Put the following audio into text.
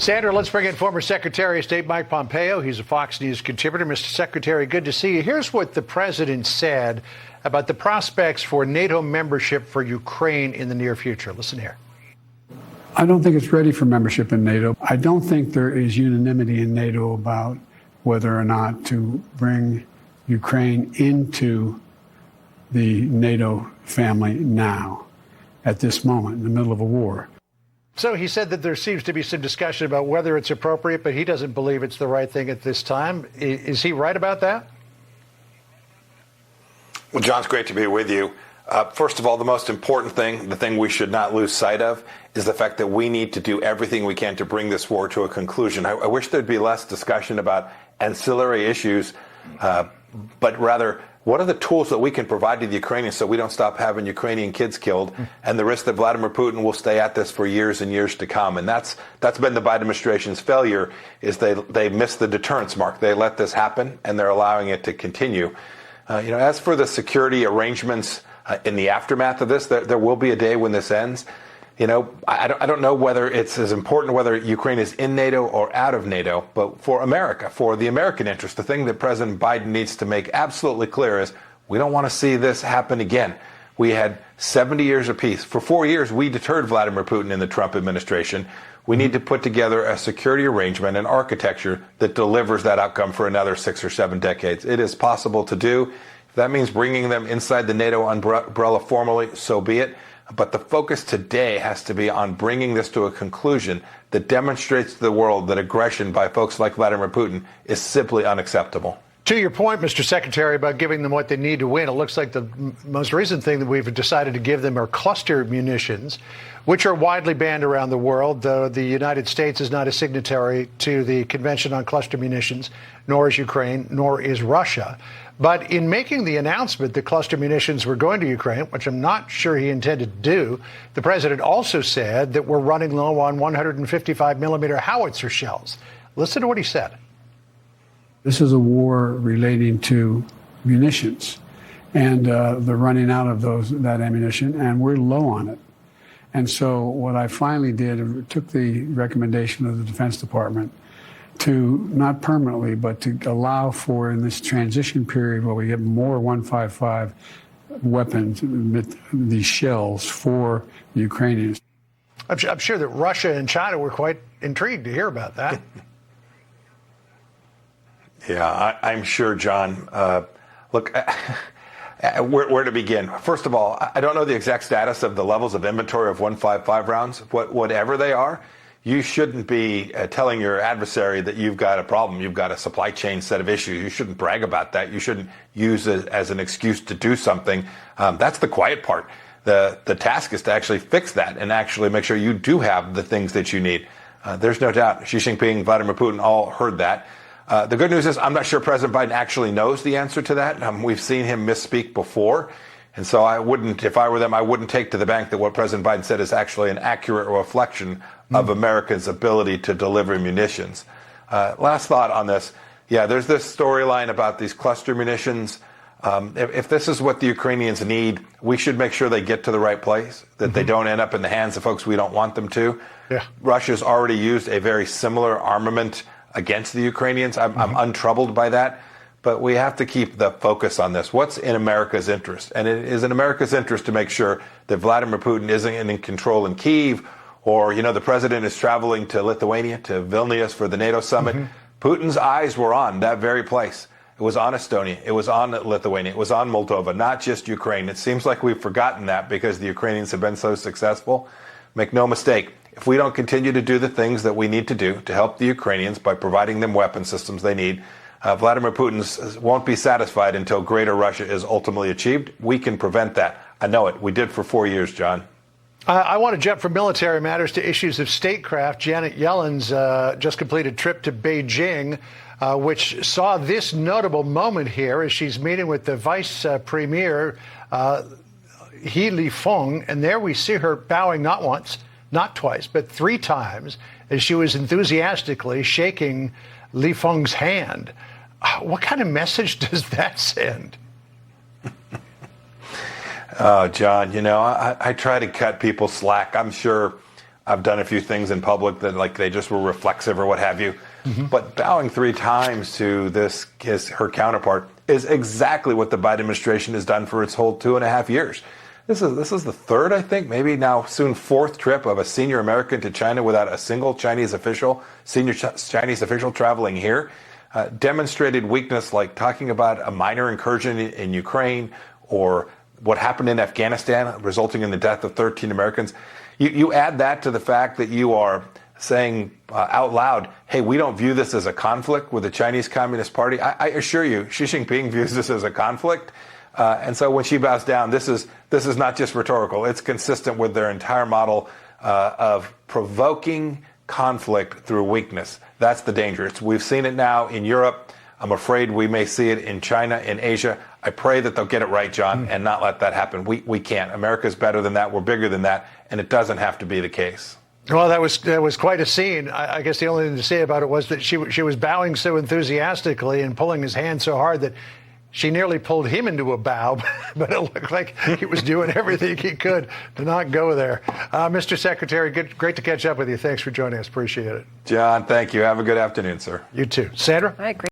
Sandra, let's bring in former Secretary of State Mike Pompeo. He's a Fox News contributor. Mr. Secretary, good to see you. Here's what the president said about the prospects for NATO membership for Ukraine in the near future. Listen here. I don't think it's ready for membership in NATO. I don't think there is unanimity in NATO about whether or not to bring Ukraine into the NATO family now, at this moment, in the middle of a war. So he said that there seems to be some discussion about whether it's appropriate, but he doesn't believe it's the right thing at this time. Is he right about that? Well, John, it's great to be with you. First of all, the most important thing, the thing we should not lose sight of, is the fact that we need to do everything we can to bring this war to a conclusion. I wish there'd be less discussion about ancillary issues, but rather, what are the tools that we can provide to the Ukrainians so we don't stop having Ukrainian kids killed and the risk that Vladimir Putin will stay at this for years and years to come? And that's been the Biden administration's failure, is they missed the deterrence mark. They let this happen, and they're allowing it to continue. As for the security arrangements in the aftermath of this, there will be a day when this ends. I don't know whether it's as important whether Ukraine is in NATO or out of NATO, but for America, for the American interest, the thing that President Biden needs to make absolutely clear is we don't want to see this happen again. We had 70 years of peace. For 4 years, we deterred Vladimir Putin in the Trump administration. We need to put together a security arrangement, an architecture that delivers that outcome for another 6 or 7 decades. It is possible to do. If that means bringing them inside the NATO umbrella formally, so be it. But the focus today has to be on bringing this to a conclusion that demonstrates to the world that aggression by folks like Vladimir Putin is simply unacceptable. To your point, Mr. Secretary, about giving them what they need to win, it looks like the most recent thing that we've decided to give them are cluster munitions, which are widely banned around the world. The United States is not a signatory to the Convention on Cluster Munitions, nor is Ukraine, nor is Russia. But in making the announcement that cluster munitions were going to Ukraine, which I'm not sure he intended to do, the president also said that we're running low on 155 millimeter howitzer shells. Listen to what he said. This is a war relating to munitions and the running out of that ammunition, and we're low on it. And so what I finally did, took the recommendation of the Defense Department to not permanently, but to allow for, in this transition period where we get more 155 weapons, these shells for the Ukrainians. I'm sure that Russia and China were quite intrigued to hear about that. Yeah, I'm sure, John. Look, where to begin? First of all, I don't know the exact status of the levels of inventory of 155 rounds. Whatever they are, you shouldn't be telling your adversary that you've got a problem. You've got a supply chain set of issues. You shouldn't brag about that. You shouldn't use it as an excuse to do something. That's the quiet part. The task is to actually fix that and actually make sure you do have the things that you need. There's no doubt Xi Jinping, Vladimir Putin all heard that. The good news is I'm not sure President Biden actually knows the answer to that. We've seen him misspeak before. And so I wouldn't, if I were them, I wouldn't take to the bank that what President Biden said is actually an accurate reflection of America's ability to deliver munitions. Last thought on this. Yeah, there's this storyline about these cluster munitions. If this is what the Ukrainians need, we should make sure they get to the right place, that they don't end up in the hands of folks we don't want them to. Yeah. Russia's already used a very similar armament against the Ukrainians. I'm untroubled by that. But we have to keep the focus on this. What's in America's interest? And it is in America's interest to make sure that Vladimir Putin isn't in control in Kyiv, or, the president is traveling to Lithuania, to Vilnius for the NATO summit. Putin's eyes were on that very place. It was on Estonia. It was on Lithuania. It was on Moldova, not just Ukraine. It seems like we've forgotten that because the Ukrainians have been so successful. Make no mistake, if we don't continue to do the things that we need to do to help the Ukrainians by providing them weapon systems they need, Vladimir Putin won't be satisfied until greater Russia is ultimately achieved. We can prevent that. I know it. We did for 4 years, John. I want to jump from military matters to issues of statecraft. Janet Yellen's just completed trip to Beijing, which saw this notable moment here as she's meeting with the vice premier, He Lifeng. And there we see her bowing not once, not twice, but 3 times as she was enthusiastically shaking Lifeng's hand. What kind of message does that send? Oh, John, I try to cut people slack. I'm sure I've done a few things in public that like they just were reflexive or what have you. But bowing 3 times to her counterpart is exactly what the Biden administration has done for its whole 2.5 years. This is the third, I think, maybe now soon 4th trip of a senior American to China without a single senior Chinese official traveling here. Demonstrated weakness like talking about a minor incursion in Ukraine or what happened in Afghanistan, resulting in the death of 13 Americans. You add that to the fact that you are saying out loud, hey, we don't view this as a conflict with the Chinese Communist Party. I assure you, Xi Jinping views this as a conflict. And so when she bows down, this is not just rhetorical. It's consistent with their entire model of provoking conflict through weakness. That's the danger. We've seen it now in Europe. I'm afraid we may see it in China, in Asia. I pray that they'll get it right, John, and not let that happen. We can't. America's better than that. We're bigger than that. And it doesn't have to be the case. Well, that was quite a scene. I guess the only thing to say about it was that she was bowing so enthusiastically and pulling his hand so hard that she nearly pulled him into a bow, but it looked like he was doing everything he could to not go there. Mr. Secretary, great to catch up with you. Thanks for joining us. Appreciate it. John, thank you. Have a good afternoon, sir. You too. Sandra? All right, great.